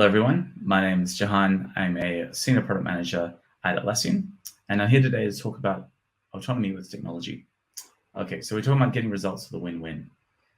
Hello, everyone. My name is Jehan. I'm a senior product manager at Atlassian, and I'm here today to talk about autonomy with technology. Okay, so we're talking about getting results for the win-win.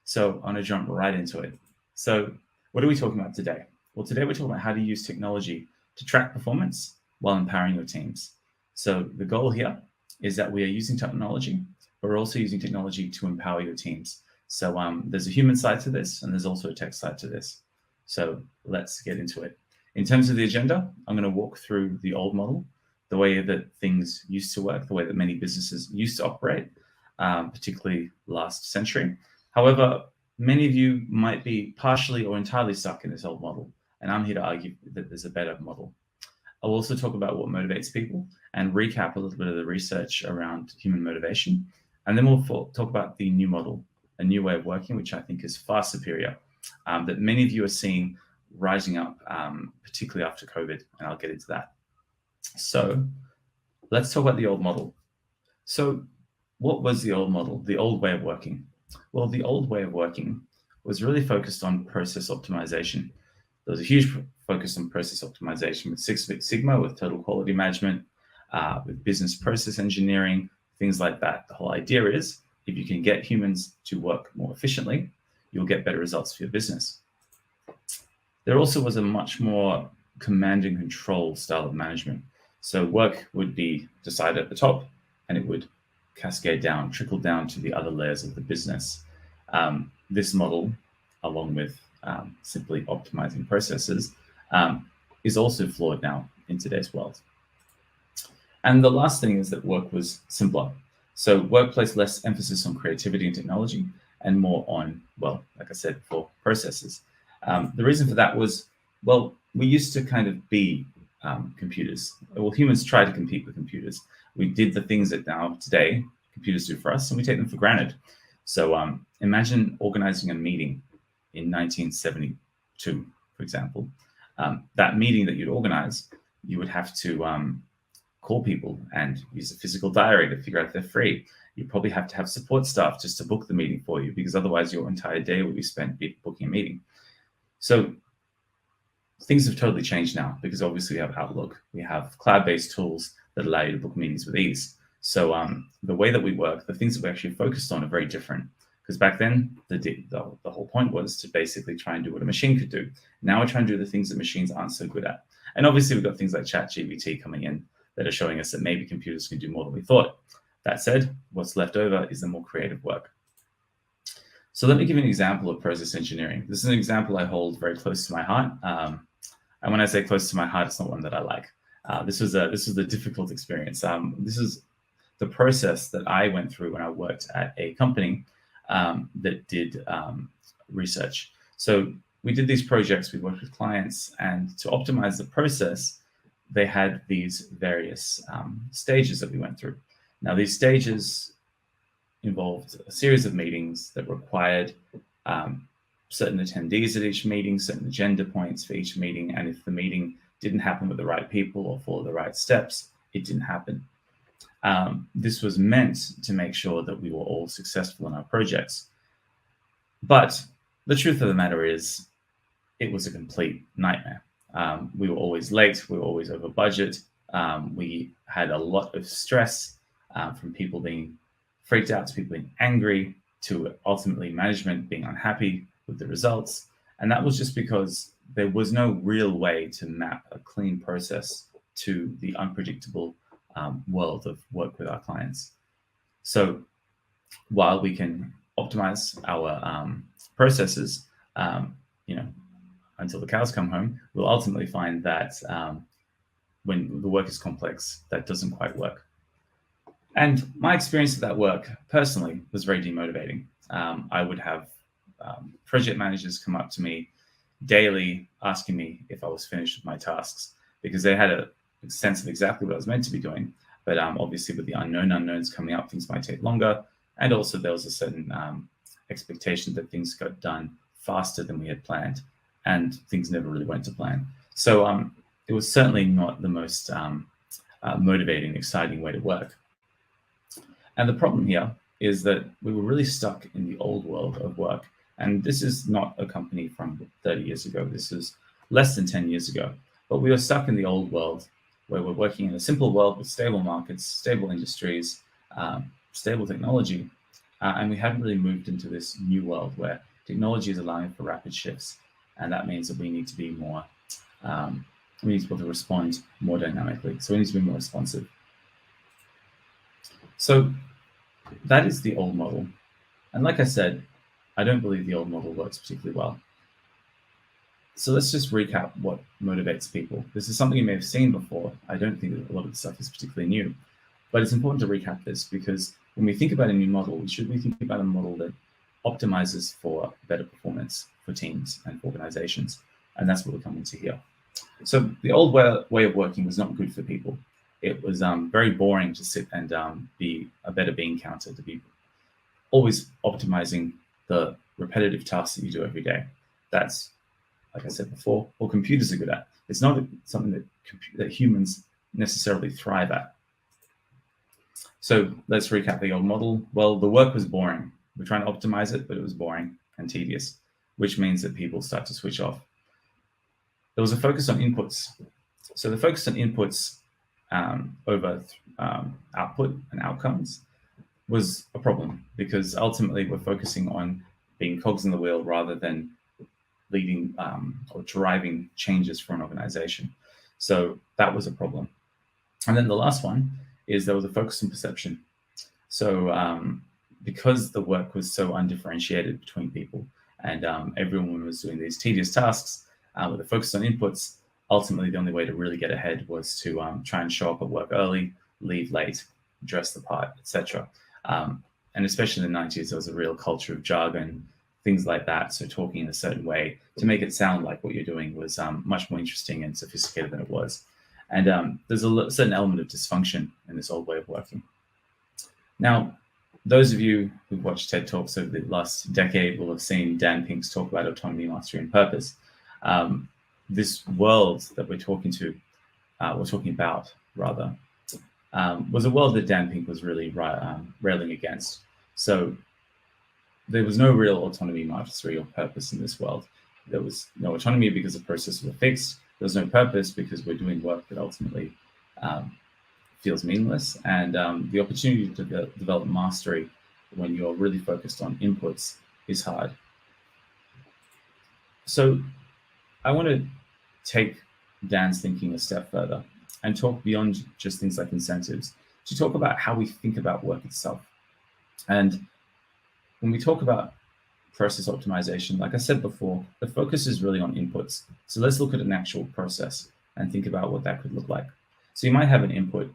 So I'm going to jump right into it. So what are we talking about today? Well, today we're talking about how to use technology to track performance while empowering your teams. So the goal here is that we are using technology, but we're also using technology to empower your teams. So there's a human side to this, and there's also a tech side to this. So let's get into it. In terms of the agenda, I'm going to walk through the old model, the way that things used to work, the way that many businesses used to operate, particularly last century. However, many of you might be partially or entirely stuck in this old model, and I'm here to argue that there's a better model. I'll also talk about what motivates people and recap a little bit of the research around human motivation. And then we'll talk about the new model, a new way of working, which I think is far superior, that many of you are seeing rising up, particularly after COVID, and I'll get into that. So let's talk about the old model. So what was the old model, the old way of working? Well, the old way of working was really focused on process optimization. There was a huge focus on process optimization with Six Sigma, with total quality management, with business process engineering, things like that. The whole idea is if you can get humans to work more efficiently, you'll get better results for your business. There also was a much more command and control style of management. So work would be decided at the top, and it would cascade down, trickle down to the other layers of the business. This model, along with simply optimizing processes, is also flawed now in today's world. And the last thing is that work was simpler. So work placed less emphasis on creativity and technology and more on, well, like I said before, processes. The reason for that was, well, we used to kind of be computers. Well, humans try to compete with computers. We did the things that now today computers do for us, and we take them for granted. So imagine organizing a meeting in 1972, for example. That meeting that you'd organize, you would have to call people and use a physical diary to figure out if they're free. You probably have to have support staff just to book the meeting for you, because otherwise your entire day will be spent booking a meeting. So things have totally changed now, because obviously we have Outlook. We have cloud-based tools that allow you to book meetings with ease. So the way that we work, the things that we actually focused on are very different. Because back then, the whole point was to basically try and do what a machine could do. Now we're trying to do the things that machines aren't so good at. And obviously we've got things like ChatGPT coming in that are showing us that maybe computers can do more than we thought. That said, what's left over is the more creative work. So let me give you an example of process engineering. This is an example I hold very close to my heart. And when I say close to my heart, it's not one that I like. This was a difficult experience. This is the process that I went through when I worked at a company that did research. So we did these projects, we worked with clients, and to optimize the process, they had these various stages that we went through. Now, these stages involved a series of meetings that required certain attendees at each meeting, certain agenda points for each meeting, and if the meeting didn't happen with the right people or follow the right steps, it didn't happen. This was meant to make sure that we were all successful in our projects. But the truth of the matter is, it was a complete nightmare. We were always late, we were always over budget. We had a lot of stress from people being freaked out to people being angry to ultimately management being unhappy with the results. And that was just because there was no real way to map a clean process to the unpredictable world of work with our clients. So while we can optimize our processes, until the cows come home, we'll ultimately find that when the work is complex, that doesn't quite work. And my experience of that work personally was very demotivating. I would have project managers come up to me daily asking me if I was finished with my tasks, because they had a sense of exactly what I was meant to be doing. But obviously with the unknown unknowns coming up, things might take longer. And also there was a certain expectation that things got done faster than we had planned, and things never really went to plan. So it was certainly not the most motivating, exciting way to work. And the problem here is that we were really stuck in the old world of work. And this is not a company from 30 years ago. This is less than 10 years ago. But we were stuck in the old world where we're working in a simple world with stable markets, stable industries, stable technology. And we haven't really moved into this new world where technology is allowing for rapid shifts. And that means that we need to be more, we need to be able to respond more dynamically. So we need to be more responsive. So that is the old model. And like I said, I don't believe the old model works particularly well. So let's just recap what motivates people. This is something you may have seen before. I don't think that a lot of the stuff is particularly new, but it's important to recap this because when we think about a new model, we should be thinking about a model that optimizes for better performance for teams and for organizations. And that's what we're coming to here. So the old way of working was not good for people. It was very boring to sit and be a better bean counter, to be always optimizing the repetitive tasks that you do every day. That's, like I said before, what computers are good at. It's not something that humans necessarily thrive at. So let's recap the old model. Well, the work was boring. We're trying to optimize it, but it was boring and tedious, which means that people start to switch off. There was a focus on inputs. So the focus on inputs over output and outcomes was a problem because ultimately we're focusing on being cogs in the wheel rather than leading or driving changes for an organization. So that was a problem. And then the last one is there was a focus on perception. So because the work was so undifferentiated between people and everyone was doing these tedious tasks with a focus on inputs, ultimately the only way to really get ahead was to try and show up at work early, leave late, dress the part, etc. And especially in the 90s, there was a real culture of jargon, things like that. So talking in a certain way to make it sound like what you're doing was much more interesting and sophisticated than it was. And there's a certain element of dysfunction in this old way of working. Now, those of you who've watched TED Talks over the last decade will have seen Dan Pink's talk about autonomy, mastery, and purpose. This world that we're talking about, was a world that Dan Pink was really railing against. So there was no real autonomy, mastery, or purpose in this world. There was no autonomy because the processes were fixed. There was no purpose because we're doing work that ultimately feels meaningless. And the opportunity to develop mastery when you're really focused on inputs is hard. So I want to take Dan's thinking a step further and talk beyond just things like incentives to talk about how we think about work itself. And when we talk about process optimization, like I said before, the focus is really on inputs. So let's look at an actual process and think about what that could look like. So you might have an input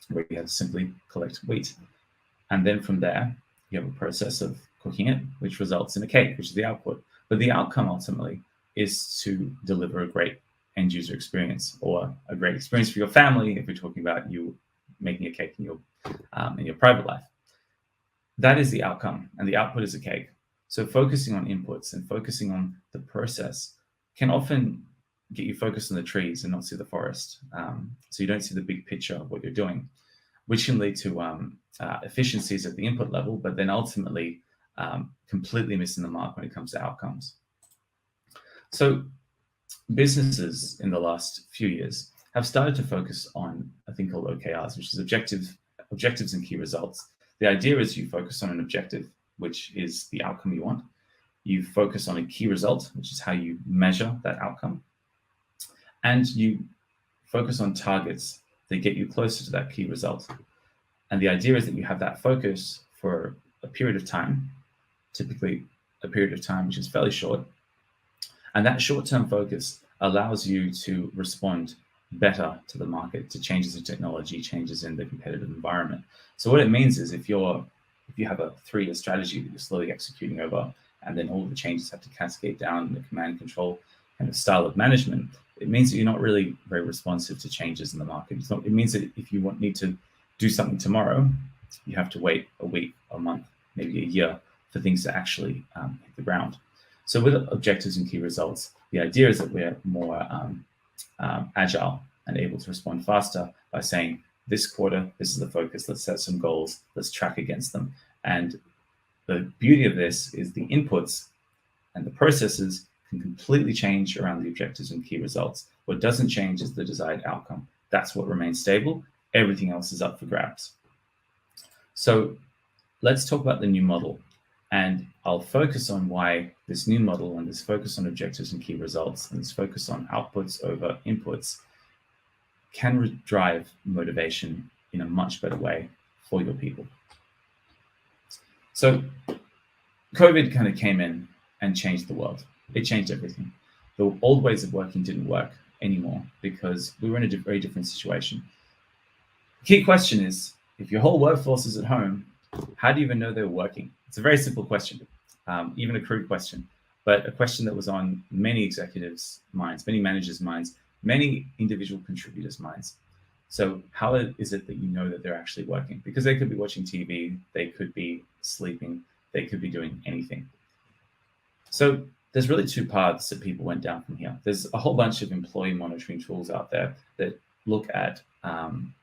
where you have to simply collect wheat. And then from there, you have a process of cooking it, which results in a cake, which is the output. But the outcome ultimately is to deliver a great end user experience or a great experience for your family if we're talking about you making a cake in your private life. That is the outcome, and the output is a cake. So focusing on inputs and focusing on the process can often get you focused on the trees and not see the forest. So you don't see the big picture of what you're doing, which can lead to efficiencies at the input level, but then ultimately completely missing the mark when it comes to outcomes. So businesses in the last few years have started to focus on a thing called OKRs, which is objectives and key results. The idea is you focus on an objective, which is the outcome you want. You focus on a key result, which is how you measure that outcome. And you focus on targets that get you closer to that key result. And the idea is that you have that focus for a period of time, typically a period of time which is fairly short. And that short-term focus allows you to respond better to the market, to changes in technology, changes in the competitive environment. So what it means is if you have a 3-year strategy that you're slowly executing over, and then all the changes have to cascade down in the command control kind of style of management, it means that you're not really very responsive to changes in the market. It means that if you need to do something tomorrow, you have to wait a week, a month, maybe a year for things to actually hit the ground. So with objectives and key results, the idea is that we're more agile and able to respond faster by saying, this quarter, this is the focus, let's set some goals, let's track against them. And the beauty of this is the inputs and the processes can completely change around the objectives and key results. What doesn't change is the desired outcome. That's what remains stable. Everything else is up for grabs. So let's talk about the new model. And I'll focus on why this new model and this focus on objectives and key results and this focus on outputs over inputs can drive motivation in a much better way for your people. So COVID kind of came in and changed the world. It changed everything. The old ways of working didn't work anymore because we were in a very different situation. The key question is, if your whole workforce is at home, how do you even know they're working? It's a very simple question, even a crude question, but a question that was on many executives' minds, many managers' minds, many individual contributors' minds. So how is it that you know that they're actually working? Because they could be watching TV, they could be sleeping, they could be doing anything. So there's really two paths that people went down from here. There's a whole bunch of employee monitoring tools out there that look at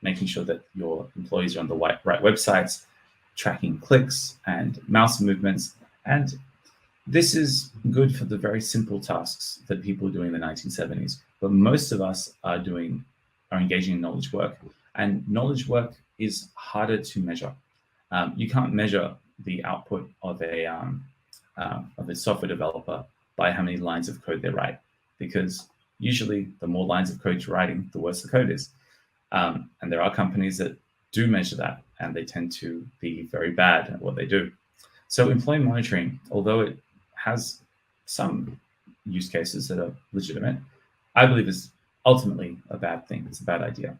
making sure that your employees are on the right websites, tracking clicks and mouse movements. And this is good for the very simple tasks that people were doing in the 1970s. But most of us are engaging in knowledge work. And knowledge work is harder to measure. You can't measure the output of a software developer by how many lines of code they write, because usually the more lines of code you're writing, the worse the code is. And there are companies that do measure that, and they tend to be very bad at what they do. So employee monitoring, although it has some use cases that are legitimate, I believe is ultimately a bad thing. It's a bad idea.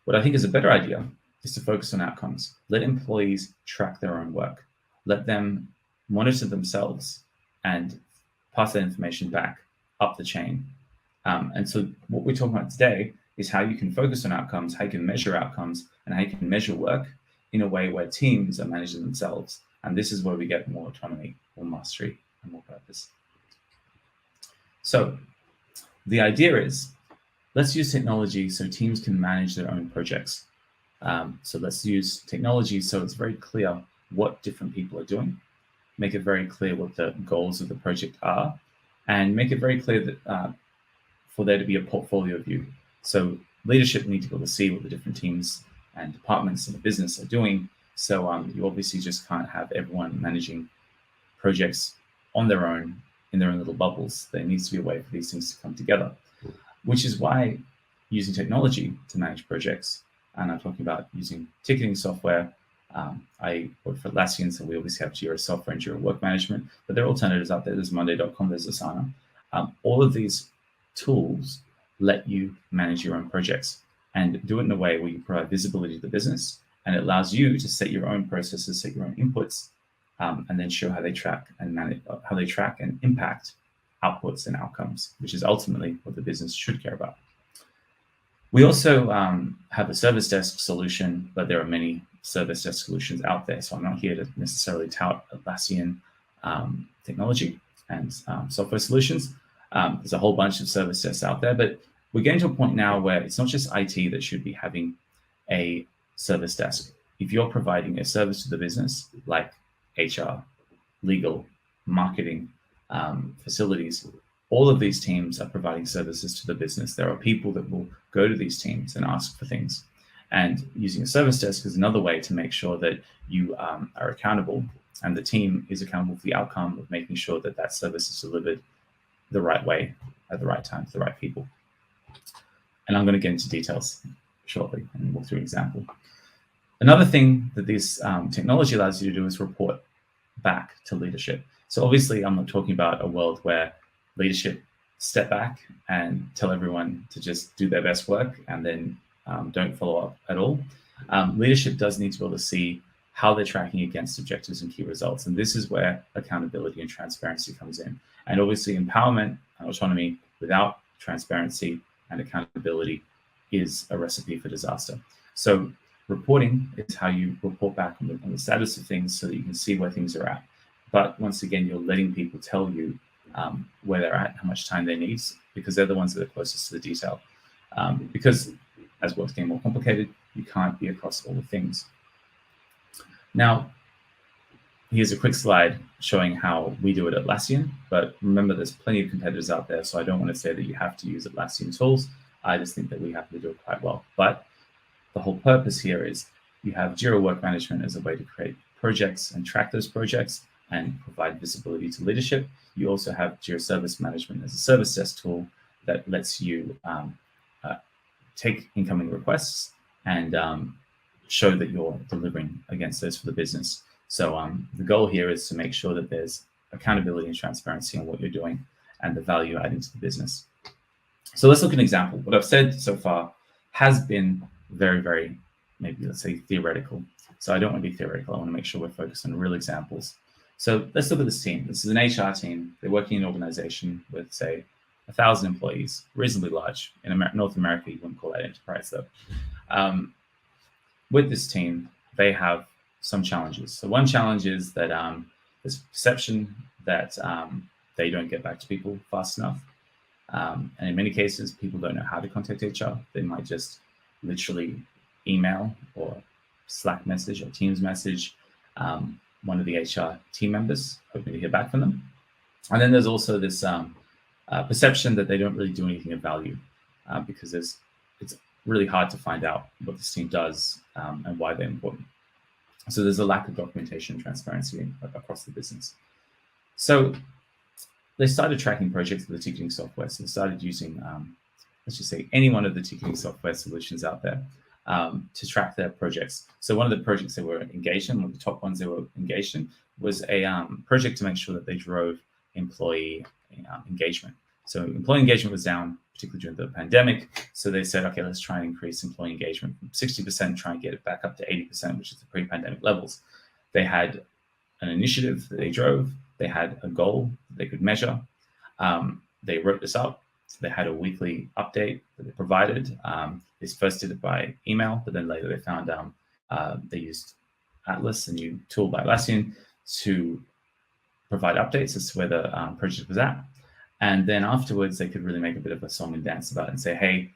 What I think is a better idea is to focus on outcomes. Let employees track their own work. Let them monitor themselves and pass that information back up the chain. And so what we're talking about today is how you can focus on outcomes, how you can measure outcomes, and how you can measure work in a way where teams are managing themselves. And this is where we get more autonomy, more mastery, and more purpose. So the idea is, let's use technology so teams can manage their own projects. So let's use technology so it's very clear what different people are doing, make it very clear what the goals of the project are, and make it very clear that for there to be a portfolio view. So leadership need to be able to see what the different teams and departments in the business are doing. So you obviously just can't have everyone managing projects on their own, in their own little bubbles. There needs to be a way for these things to come together, which is why using technology to manage projects, and I'm talking about using ticketing software. I work for Atlassian, so we obviously have Jira software and Jira work management, but there are alternatives out there. There's Monday.com, there's Asana. All of these tools let you manage your own projects and do it in a way where you provide visibility to the business, and it allows you to set your own processes, set your own inputs, and then show how they track and manage, how they track and impact outputs and outcomes, which is ultimately what the business should care about. We also have a service desk solution, but there are many service desk solutions out there. So I'm not here to necessarily tout Atlassian technology and software solutions. There's a whole bunch of service desks out there, but we're getting to a point now where it's not just IT that should be having a service desk. If you're providing a service to the business, like HR, legal, marketing, facilities, all of these teams are providing services to the business. There are people that will go to these teams and ask for things. And using a service desk is another way to make sure that you are accountable and the team is accountable for the outcome of making sure that that service is delivered the right way at the right time to the right people. And I'm going to get into details shortly and walk through an example. Another thing that this technology allows you to do is report back to leadership. So obviously I'm not talking about a world where leadership step back and tell everyone to just do their best work and then don't follow up at all. Leadership does need to be able to see how they're tracking against objectives and key results. And this is where accountability and transparency comes in. And obviously empowerment and autonomy without transparency and accountability is a recipe for disaster. So reporting is how you report back on the status of things so that you can see where things are at. But once again, you're letting people tell you where they're at, how much time they need, because they're the ones that are closest to the detail. Because as work's getting more complicated, you can't be across all the things. Now, here's a quick slide showing how we do it at Atlassian. But remember, there's plenty of competitors out there, so I don't want to say that you have to use Atlassian tools. I just think that we have to do it quite well. But the whole purpose here is you have Jira Work Management as a way to create projects and track those projects and provide visibility to leadership. You also have Jira Service Management as a service desk tool that lets you take incoming requests and show that you're delivering against those for the business. So the goal here is to make sure that there's accountability and transparency on what you're doing and the value adding to the business. So let's look at an example. What I've said so far has been very, very, maybe let's say theoretical. So I don't want to be theoretical. I want to make sure we're focused on real examples. So let's look at this team. This is an HR team. They're working in an organization with, say, 1,000 employees, reasonably large. In North America, you wouldn't call that enterprise, though. With this team, they have some challenges. So one challenge is that there's perception that they don't get back to people fast enough. And in many cases, people don't know how to contact HR. They might just literally email or Slack message or Teams message one of the HR team members, hoping to hear back from them. And then there's also this perception that they don't really do anything of value because it's really hard to find out what this team does and why they're important. So there's a lack of documentation and transparency across the business. So they started tracking projects with the ticketing software. So they started using, let's just say, any one of the ticketing software solutions out there to track their projects. So one of the projects they were engaged in, one of the top ones they were engaged in, was a project to make sure that they drove employee engagement. So employee engagement was down, particularly during the pandemic. So they said, okay, let's try and increase employee engagement from 60%, try and get it back up to 80%, which is the pre-pandemic levels. They had an initiative that they drove. They had a goal that they could measure. They wrote this up. They had a weekly update that they provided. They first did it by email, but then later they found they used Atlas, a new tool by Atlassian, to provide updates as to where the project was at. And then afterwards, they could really make a bit of a song and dance about it and say, hey,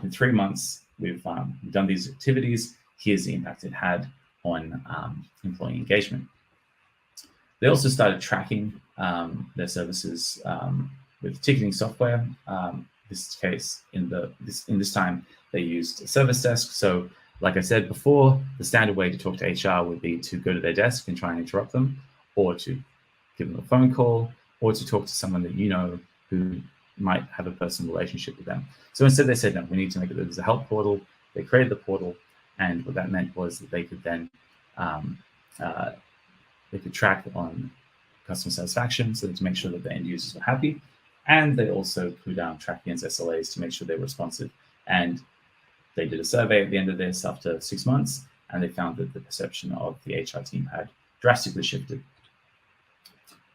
in 3 months, we've done these activities. Here's the impact it had on employee engagement. They also started tracking their services with ticketing software. This case, in this time, they used a service desk. So, like I said before, the standard way to talk to HR would be to go to their desk and try and interrupt them, or to give them a phone call, or to talk to someone that you know who might have a personal relationship with them. So instead, they said, no, we need to make it as a help portal. They created the portal, and what that meant was that they could then they could track on customer satisfaction, so to make sure that the end users were happy. And they also could track against SLAs to make sure they were responsive. And they did a survey at the end of this after 6 months, and they found that the perception of the HR team had drastically shifted.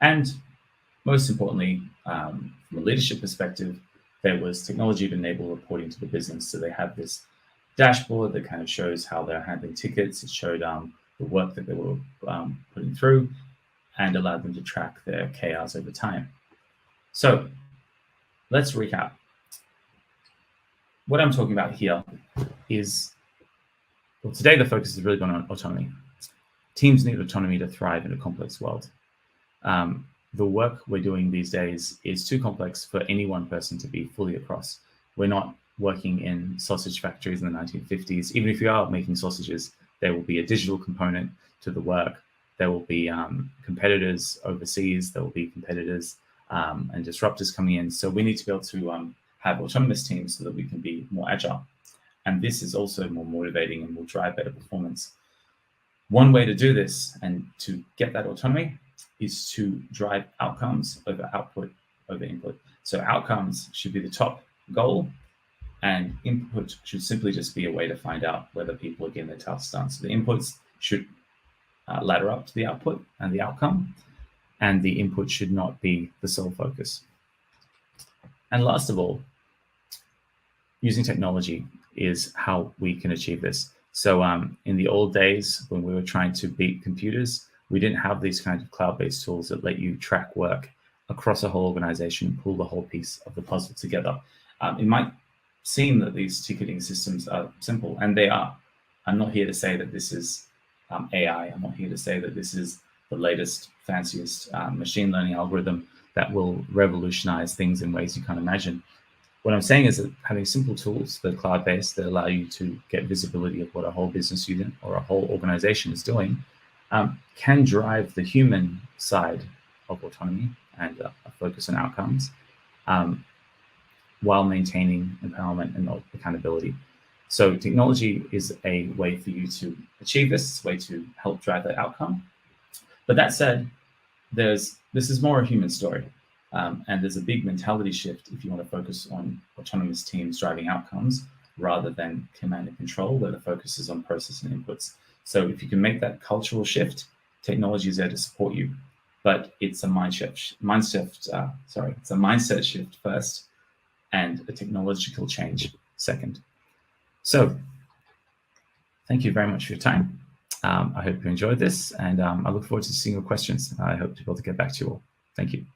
And most importantly, from a leadership perspective, there was technology to enable reporting to the business. So they have this dashboard that kind of shows how they're handling tickets. It showed the work that they were putting through and allowed them to track their KRs over time. So let's recap. What I'm talking about here is, well, today the focus is really going on autonomy. Teams need autonomy to thrive in a complex world. The work we're doing these days is too complex for any one person to be fully across. We're not working in sausage factories in the 1950s. Even if you are making sausages, there will be a digital component to the work. There will be competitors overseas. There will be competitors and disruptors coming in. So we need to be able to have autonomous teams so that we can be more agile. And this is also more motivating and will drive better performance. One way to do this and to get that autonomy is to drive outcomes over output over input. So outcomes should be the top goal, and input should simply just be a way to find out whether people are getting their tasks done. So the inputs should ladder up to the output and the outcome, and the input should not be the sole focus. And last of all, using technology is how we can achieve this. So in the old days, when we were trying to beat computers, we didn't have these kinds of cloud-based tools that let you track work across a whole organization, pull the whole piece of the puzzle together. It might seem that these ticketing systems are simple, and they are. I'm not here to say that this is AI. I'm not here to say that this is the latest, fanciest machine learning algorithm that will revolutionize things in ways you can't imagine. What I'm saying is that having simple tools that are cloud-based that allow you to get visibility of what a whole business unit or a whole organization is doing can drive the human side of autonomy and a focus on outcomes while maintaining empowerment and accountability. So technology is a way for you to achieve this, it's a way to help drive that outcome. But that said, this is more a human story. And there's a big mentality shift if you want to focus on autonomous teams driving outcomes rather than command and control, where the focus is on process and inputs. So if you can make that cultural shift, technology is there to support you. But it's a mindset shift first and a technological change second. So thank you very much for your time. I hope you enjoyed this, and I look forward to seeing your questions. I hope to be able to get back to you all. Thank you.